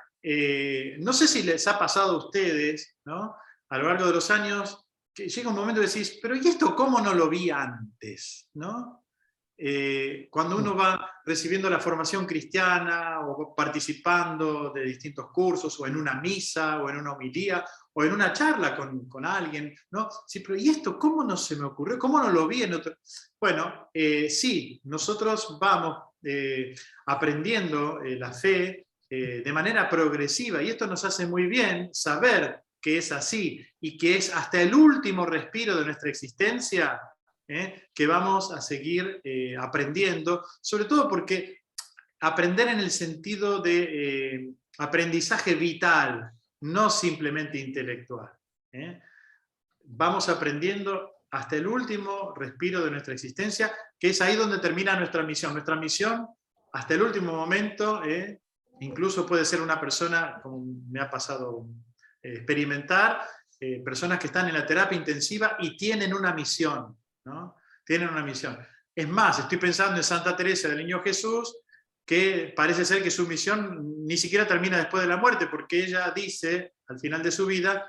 no sé si les ha pasado a ustedes, ¿no? A lo largo de los años, que llega un momento y decís, pero ¿y esto cómo no lo vi antes? ¿No? Cuando uno va recibiendo la formación cristiana o participando de distintos cursos o en una misa o en una homilía o en una charla con alguien, ¿no? Sí, pero ¿y esto cómo no se me ocurrió? ¿Cómo no lo vi en otro? Bueno, sí, nosotros vamos aprendiendo la fe de manera progresiva y esto nos hace muy bien saber que es así y que es hasta el último respiro de nuestra existencia que vamos a seguir aprendiendo, sobre todo porque aprender en el sentido de aprendizaje vital, no simplemente intelectual. Vamos aprendiendo hasta el último respiro de nuestra existencia, que es ahí donde termina nuestra misión. Nuestra misión, hasta el último momento, incluso puede ser una persona, como me ha pasado experimentar, personas que están en la terapia intensiva y tienen una misión, ¿no? Tienen una misión. Es más, estoy pensando en Santa Teresa del Niño Jesús, que parece ser que su misión ni siquiera termina después de la muerte, porque ella dice, al final de su vida,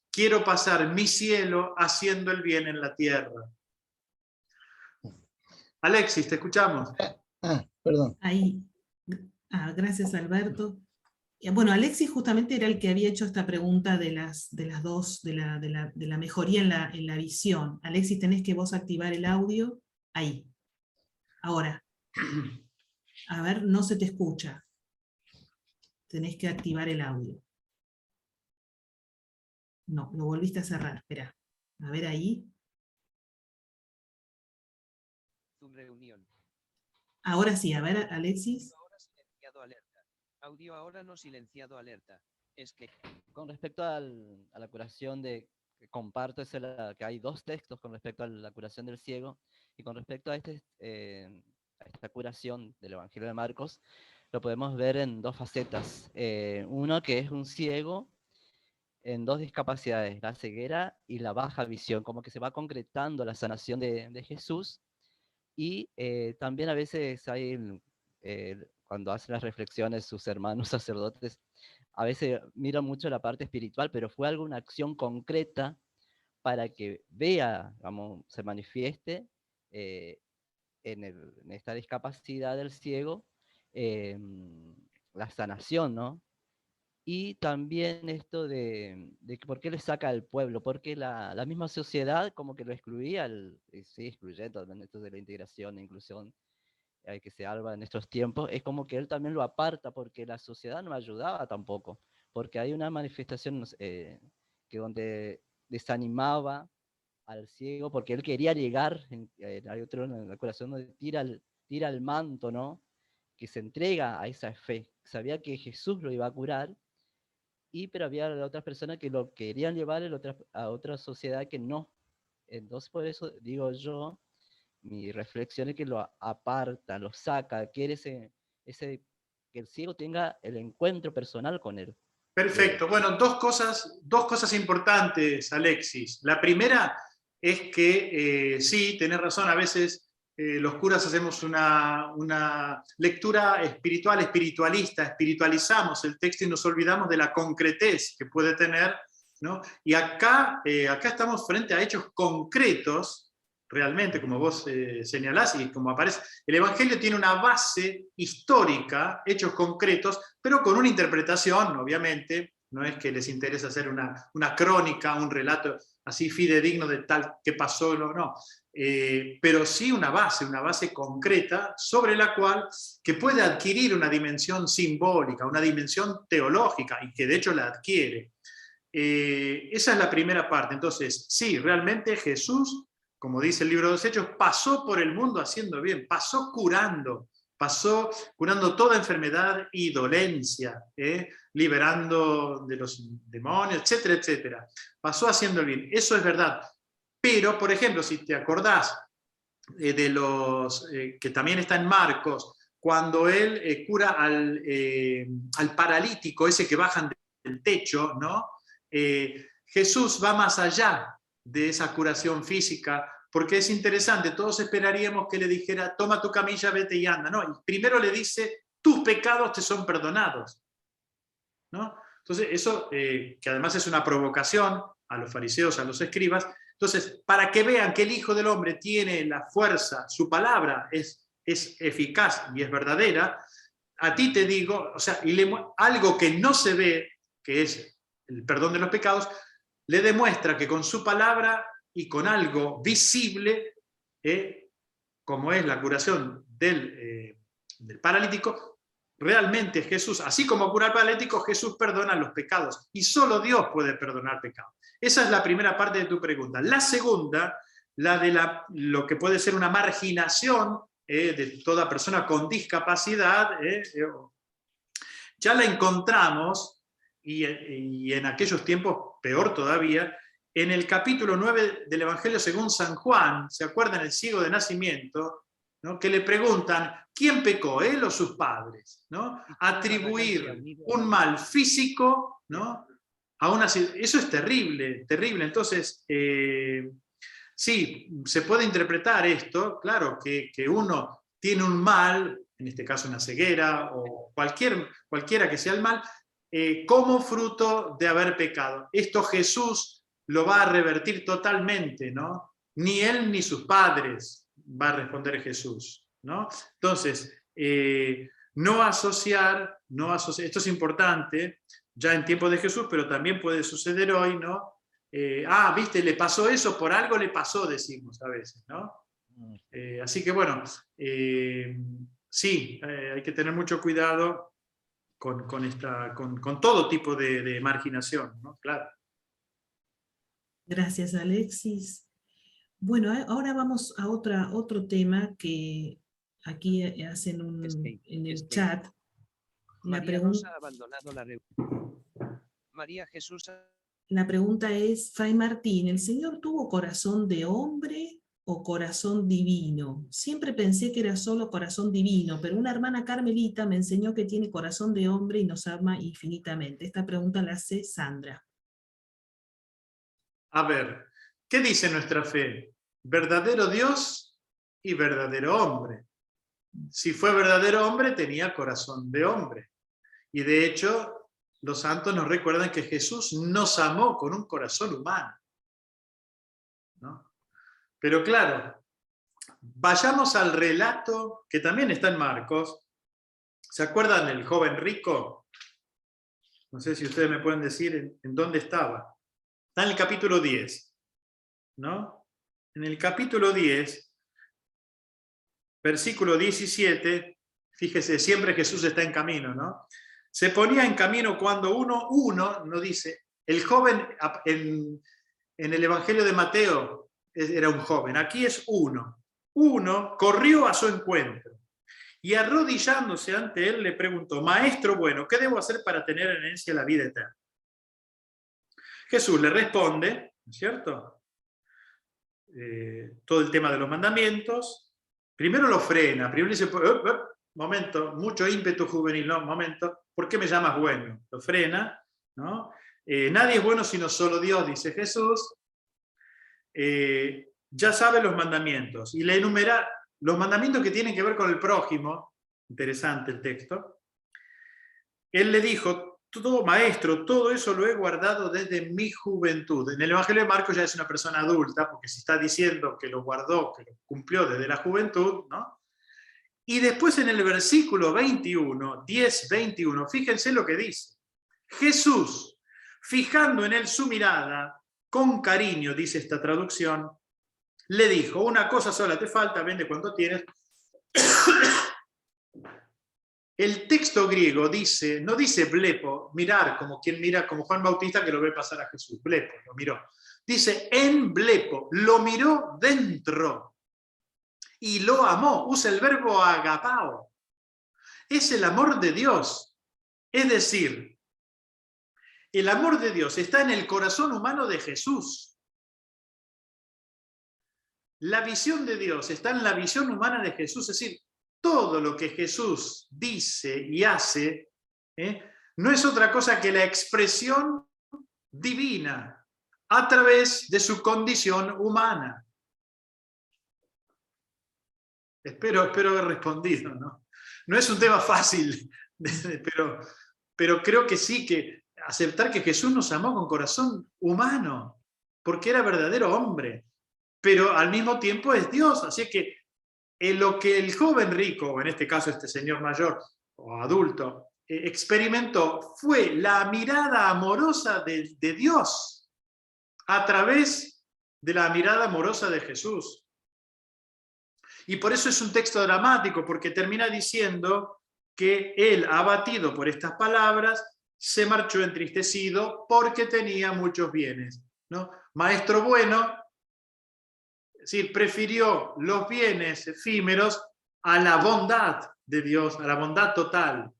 quiero pasar mi cielo haciendo el bien en la tierra. Alexis, te escuchamos. Perdón. Ahí. Gracias, Alberto. Bueno, Alexis justamente era el que había hecho esta pregunta de las dos, de la mejoría en la visión. Alexis, tenés que vos activar el audio. Ahí. Ahora. A ver, no se te escucha. Tenés que activar el audio. No, lo volviste a cerrar. Espera. A ver ahí. Reunión. Ahora sí, a ver, Alexis. Ahora silenciado alerta. Audio ahora no silenciado alerta. Es que con respecto a la curación comparto que hay dos textos con respecto a la curación del ciego, y con respecto a esta curación del Evangelio de Marcos, lo podemos ver en dos facetas. Uno que es un ciego en dos discapacidades, la ceguera y la baja visión, como que se va concretando la sanación de Jesús. Y también a veces hay, cuando hacen las reflexiones sus hermanos sacerdotes, a veces miran mucho la parte espiritual, pero fue alguna acción concreta para que vea, vamos, se manifieste en esta discapacidad del ciego, la sanación, ¿no? Y también esto de por qué le saca al pueblo, porque la misma sociedad como que lo excluía, sí, excluyendo también esto de la integración e inclusión que se habla en estos tiempos, es como que él también lo aparta, porque la sociedad no ayudaba tampoco, porque hay una manifestación que donde desanimaba al ciego, porque él quería llegar, hay otro en la curación donde tira el manto, ¿no? Que se entrega a esa fe, sabía que Jesús lo iba a curar, pero había otras personas que lo querían llevar a otra sociedad que no. Entonces por eso digo yo, mi reflexión es que lo aparta, lo saca, quiere que el ciego tenga el encuentro personal con él. Perfecto. Bueno, dos cosas importantes, Alexis. La primera es que sí, tenés razón, a veces los curas hacemos una lectura espiritual, espiritualista, espiritualizamos el texto y nos olvidamos de la concretez que puede tener, ¿no? Y acá estamos frente a hechos concretos, realmente, como vos señalás y como aparece. El Evangelio tiene una base histórica, hechos concretos, pero con una interpretación, obviamente. No es que les interesa hacer una crónica, un relato así fidedigno de tal que pasó, no. Pero sí una base concreta sobre la cual que puede adquirir una dimensión simbólica, una dimensión teológica, y que de hecho la adquiere. Esa es la primera parte. Entonces, sí, realmente Jesús, como dice el libro de los Hechos, pasó por el mundo haciendo bien, pasó curando toda enfermedad y dolencia, liberando de los demonios, etcétera, etcétera. Pasó haciendo el bien, eso es verdad. Pero, por ejemplo, si te acordás de los que también está en Marcos, cuando él cura al paralítico, ese que bajan del techo, ¿no? Jesús va más allá de esa curación física, porque es interesante, todos esperaríamos que le dijera, toma tu camilla, vete y anda. No, y primero le dice, tus pecados te son perdonados, ¿no? Entonces, eso, que además es una provocación a los fariseos, a los escribas. Entonces, para que vean que el Hijo del Hombre tiene la fuerza, su palabra es eficaz y es verdadera, a ti te digo, o sea, algo que no se ve, que es el perdón de los pecados, le demuestra que con su palabra y con algo visible, como es la curación del paralítico, realmente Jesús, así como cura al paralítico, Jesús perdona los pecados, y solo Dios puede perdonar pecados. Esa es la primera parte de tu pregunta. La segunda, la de lo que puede ser una marginación de toda persona con discapacidad, ya la encontramos, y en aquellos tiempos peor todavía, en el capítulo 9 del Evangelio según San Juan. ¿Se acuerdan? El ciego de nacimiento, ¿no? Que le preguntan, ¿quién pecó, él o sus padres? ¿No? Atribuir un mal físico, ¿no? Eso es terrible, terrible. Entonces, sí, se puede interpretar esto, claro, que uno tiene un mal, en este caso una ceguera, o cualquiera que sea el mal, como fruto de haber pecado. Esto Jesús lo va a revertir totalmente, ¿no? Ni él ni sus padres, va a responder Jesús, ¿no? Entonces, no asociar, esto es importante, ya en tiempos de Jesús, pero también puede suceder hoy, ¿no? Viste, le pasó eso, por algo le pasó, decimos a veces, ¿no? Así que bueno, sí, hay que tener mucho cuidado con todo tipo de marginación, ¿no? Claro. Gracias, Alexis. Bueno, ahora vamos a otro tema que aquí hacen en el chat. María nos ha abandonado la reunión. María Jesús. La pregunta es, Fray Martín, ¿el Señor tuvo corazón de hombre o corazón divino? Siempre pensé que era solo corazón divino, pero una hermana carmelita me enseñó que tiene corazón de hombre y nos ama infinitamente. Esta pregunta la hace Sandra. A ver, ¿qué dice nuestra fe? Verdadero Dios y verdadero hombre. Si fue verdadero hombre, tenía corazón de hombre. Y de hecho, los santos nos recuerdan que Jesús nos amó con un corazón humano, ¿no? Pero claro, vayamos al relato que también está en Marcos. ¿Se acuerdan del joven rico? No sé si ustedes me pueden decir en dónde estaba. Está en el capítulo 10, ¿no? En el capítulo 10, versículo 17, fíjese, siempre Jesús está en camino, ¿no? Se ponía en camino cuando uno, no dice, el joven en el Evangelio de Mateo era un joven, aquí es uno corrió a su encuentro y arrodillándose ante él le preguntó, Maestro bueno, ¿qué debo hacer para tener en herencia la vida eterna? Jesús le responde, ¿no es cierto? Todo el tema de los mandamientos, primero lo frena, primero dice, momento, mucho ímpetu juvenil, no, momento, ¿por qué me llamas bueno? Lo frena, ¿no? Nadie es bueno sino solo Dios, dice Jesús. Ya sabe los mandamientos, y le enumera los mandamientos que tienen que ver con el prójimo, interesante el texto. Él le dijo, maestro, todo eso lo he guardado desde mi juventud. En el Evangelio de Marcos ya es una persona adulta, porque se está diciendo que lo guardó, que lo cumplió desde la juventud, ¿no? Y después en el versículo 21, 10:21, fíjense lo que dice. Jesús, fijando en él su mirada, con cariño, dice esta traducción, le dijo, una cosa sola te falta, vende cuanto tienes. El texto griego dice, no dice blepo, mirar, como quien mira, como Juan Bautista que lo ve pasar a Jesús, blepo, lo miró. Dice en blepo, lo miró dentro y lo amó, usa el verbo agapao. Es el amor de Dios. Es decir, el amor de Dios está en el corazón humano de Jesús. La visión de Dios está en la visión humana de Jesús, es decir, todo lo que Jesús dice y hace no es otra cosa que la expresión divina a través de su condición humana. Espero haber respondido, ¿no? No es un tema fácil, pero creo que sí, que aceptar que Jesús nos amó con corazón humano, porque era verdadero hombre, pero al mismo tiempo es Dios, así que lo que el joven rico, o en este caso este señor mayor o adulto, experimentó fue la mirada amorosa de Dios a través de la mirada amorosa de Jesús. Y por eso es un texto dramático, porque termina diciendo que él, abatido por estas palabras, se marchó entristecido porque tenía muchos bienes, ¿no? Maestro bueno, es decir, prefirió los bienes efímeros a la bondad de Dios, a la bondad total,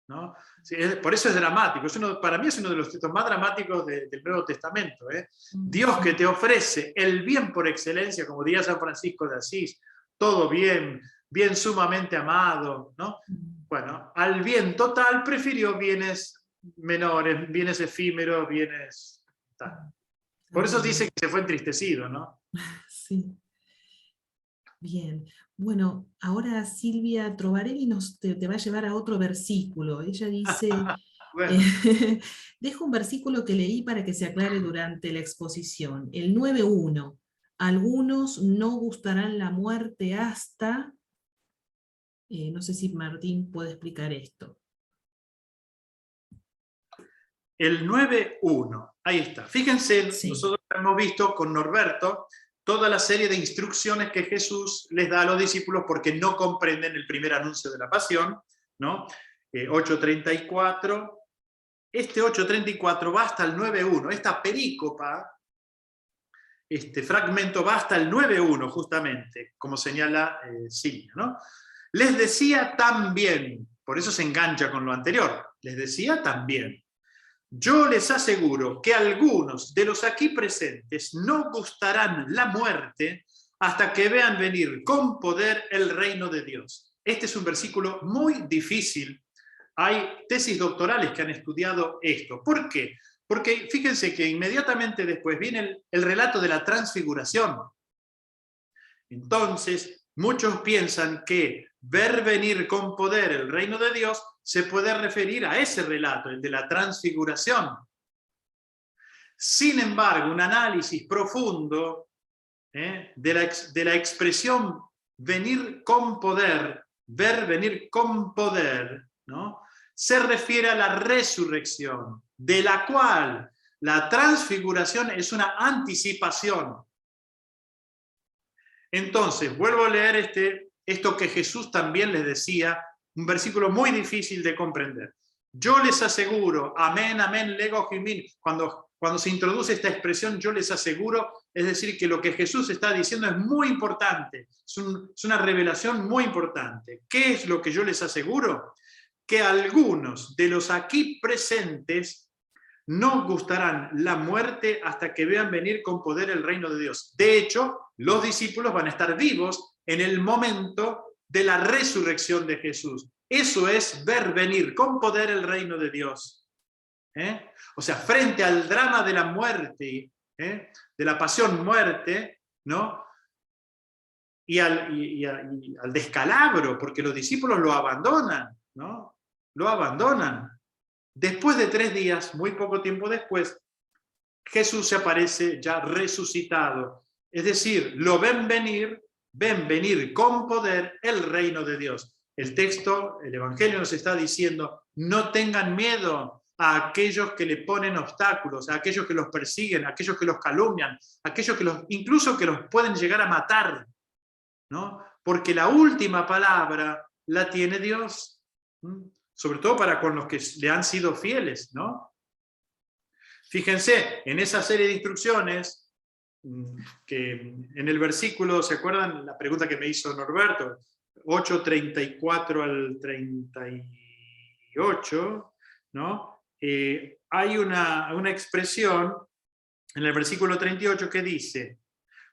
¿no? Sí, por eso es dramático, para mí es uno de los textos más dramáticos del Nuevo Testamento. Dios que te ofrece el bien por excelencia, como diría San Francisco de Asís, todo bien, bien sumamente amado, ¿no? Bueno, al bien total prefirió bienes menores, bienes efímeros, bienes tal. Por eso dice que se fue entristecido, ¿no? Sí. Bien, bueno, ahora Silvia Trovarelli te va a llevar a otro versículo. Ella dice, Bueno, dejo un versículo que leí para que se aclare durante la exposición, el 9.1. Algunos no gustarán la muerte hasta... no sé si Martín puede explicar esto. el 9.1, ahí está. Fíjense, Sí. nosotros hemos visto con Norberto toda la serie de instrucciones que Jesús les da a los discípulos porque no comprenden el primer anuncio de la pasión, ¿no? 8.34. Este 8.34 va hasta el 9.1. Esta perícopa, este fragmento va hasta el 9.1 justamente, como señala Silvia, ¿no? Les decía también, por eso se engancha con lo anterior, les decía también, yo les aseguro que algunos de los aquí presentes no gustarán la muerte hasta que vean venir con poder el reino de Dios. Este es un versículo muy difícil. Hay tesis doctorales que han estudiado esto. ¿Por qué? Porque fíjense que inmediatamente después viene el relato de la transfiguración. Entonces, muchos piensan que ver venir con poder el reino de Dios se puede referir a ese relato, el de la transfiguración. Sin embargo, un análisis profundo de la expresión venir con poder, ver venir con poder, ¿no? Se refiere a la resurrección, de la cual la transfiguración es una anticipación. Entonces, vuelvo a leer esto que Jesús también les decía, un versículo muy difícil de comprender. Yo les aseguro, amén, amén, lego jimin, cuando se introduce esta expresión, yo les aseguro, es decir, que lo que Jesús está diciendo es muy importante, es una revelación muy importante. ¿Qué es lo que yo les aseguro? Que algunos de los aquí presentes no gustarán la muerte hasta que vean venir con poder el reino de Dios. De hecho, los discípulos van a estar vivos en el momento de la resurrección de Jesús. Eso es ver venir con poder el reino de Dios. O sea, frente al drama de la muerte, de la pasión-muerte, ¿no? Y al descalabro, porque los discípulos lo abandonan, ¿no? Lo abandonan. Después de 3 días, muy poco tiempo después, Jesús se aparece ya resucitado. Es decir, lo ven venir con poder el reino de Dios. El texto, el Evangelio nos está diciendo, no tengan miedo a aquellos que le ponen obstáculos, a aquellos que los persiguen, a aquellos que los calumnian, a aquellos que incluso que los pueden llegar a matar, ¿no? Porque la última palabra la tiene Dios. Sobre todo para con los que le han sido fieles, ¿no? Fíjense, en esa serie de instrucciones, que en el versículo, ¿se acuerdan la pregunta que me hizo Norberto? 8:34 al 38, ¿no? Hay una expresión en el versículo 38 que dice,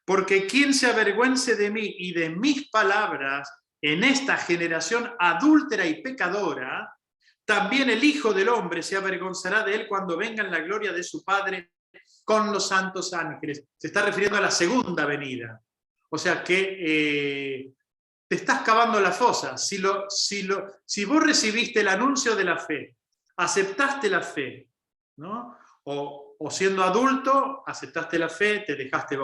porque quien se avergüence de mí y de mis palabras, en esta generación adúltera y pecadora, también el Hijo del Hombre se avergonzará de él cuando venga en la gloria de su Padre con los santos ángeles. Se está refiriendo a la segunda venida. O sea que te estás cavando la fosa. Si vos recibiste el anuncio de la fe, aceptaste la fe, ¿no? O siendo adulto, aceptaste la fe, te dejaste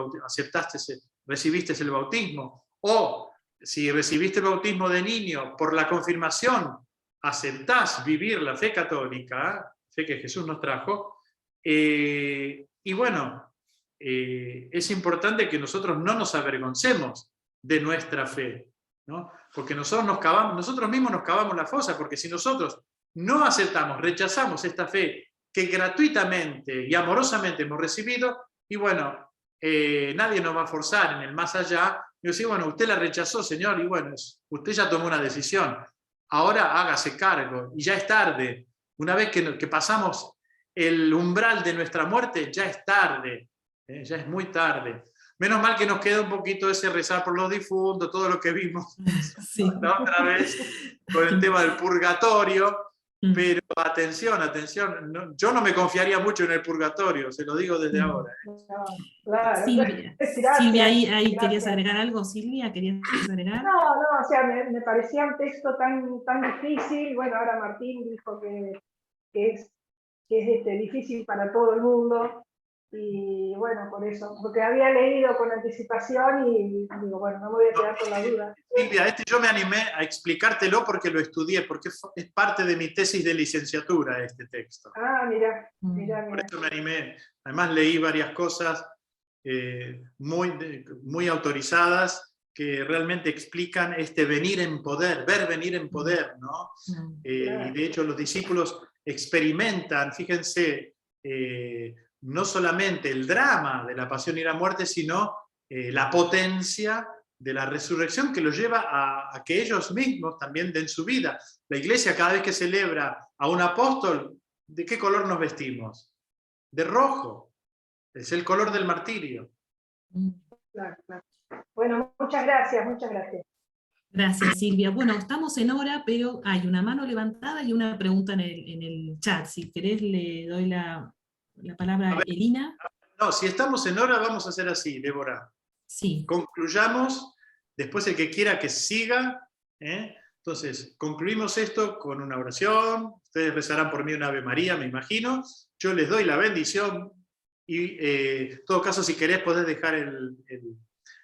recibiste el bautismo, o si recibiste el bautismo de niño por la confirmación, aceptás vivir la fe católica, fe que Jesús nos trajo, y bueno, es importante que nosotros no nos avergoncemos de nuestra fe, ¿no? Porque nosotros mismos nos cavamos la fosa, porque si nosotros no aceptamos, rechazamos esta fe que gratuitamente y amorosamente hemos recibido, y bueno, nadie nos va a forzar en el más allá. Y decir, bueno, usted la rechazó, señor, y bueno, usted ya tomó una decisión. Ahora hágase cargo, y ya es tarde. Una vez que pasamos el umbral de nuestra muerte, ya es tarde, ya es muy tarde. Menos mal que nos queda un poquito ese rezar por los difuntos, todo lo que vimos sí. la otra vez con el tema del purgatorio, Pero atención, yo no me confiaría mucho en el purgatorio, se lo digo desde ahora. Claro. Silvia, Gracias, Silvia, ahí querías gracias. agregar algo, Silvia, ¿querías agregar? No, o sea, me parecía un texto tan difícil. Bueno, ahora Martín dijo que es difícil para todo el mundo. Y bueno, por eso, porque había leído con anticipación y digo, bueno, no me voy a quedar con la duda. Silvia, yo me animé a explicártelo porque lo estudié, porque es parte de mi tesis de licenciatura este texto. Ah, mira. Por eso me animé. Además leí varias cosas muy autorizadas que realmente explican este venir en poder, ver venir en poder, ¿no? Y de hecho los discípulos experimentan, fíjense, no solamente el drama de la pasión y la muerte, sino la potencia de la resurrección que los lleva a que ellos mismos también den su vida. La Iglesia, cada vez que celebra a un apóstol, ¿de qué color nos vestimos? De rojo. Es el color del martirio. Claro. Bueno, muchas gracias. Gracias, Silvia. Bueno, estamos en hora, pero hay una mano levantada y una pregunta en el chat. Si querés, le doy la palabra a Elina. No, si estamos en hora, vamos a hacer así, Débora. Sí. Concluyamos, después el que quiera que siga. Entonces, concluimos esto con una oración. Ustedes rezarán por mí una Ave María, me imagino. Yo les doy la bendición. Y en todo caso, si querés, podés dejar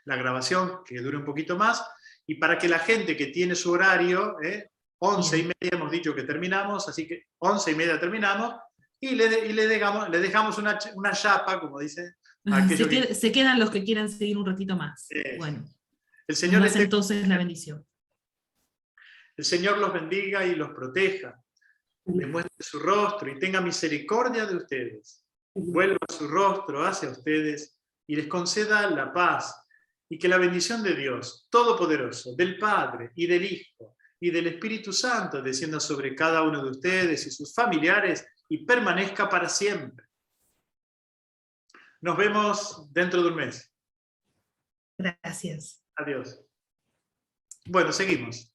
la grabación, que dure un poquito más. Y para que la gente que tiene su horario, 11:30 hemos dicho que terminamos, así que 11:30 terminamos. Y le dejamos una chapa, como dice. Se quedan los que quieran seguir un ratito más. Bueno, el Señor entonces la bendición. El Señor los bendiga y los proteja. Les muestre su rostro y tenga misericordia de ustedes. Vuelva su rostro hacia ustedes y les conceda la paz. Y que la bendición de Dios Todopoderoso, del Padre y del Hijo y del Espíritu Santo descienda sobre cada uno de ustedes y sus familiares y permanezca para siempre. Nos vemos dentro de un mes. Gracias. Adiós. Bueno, seguimos.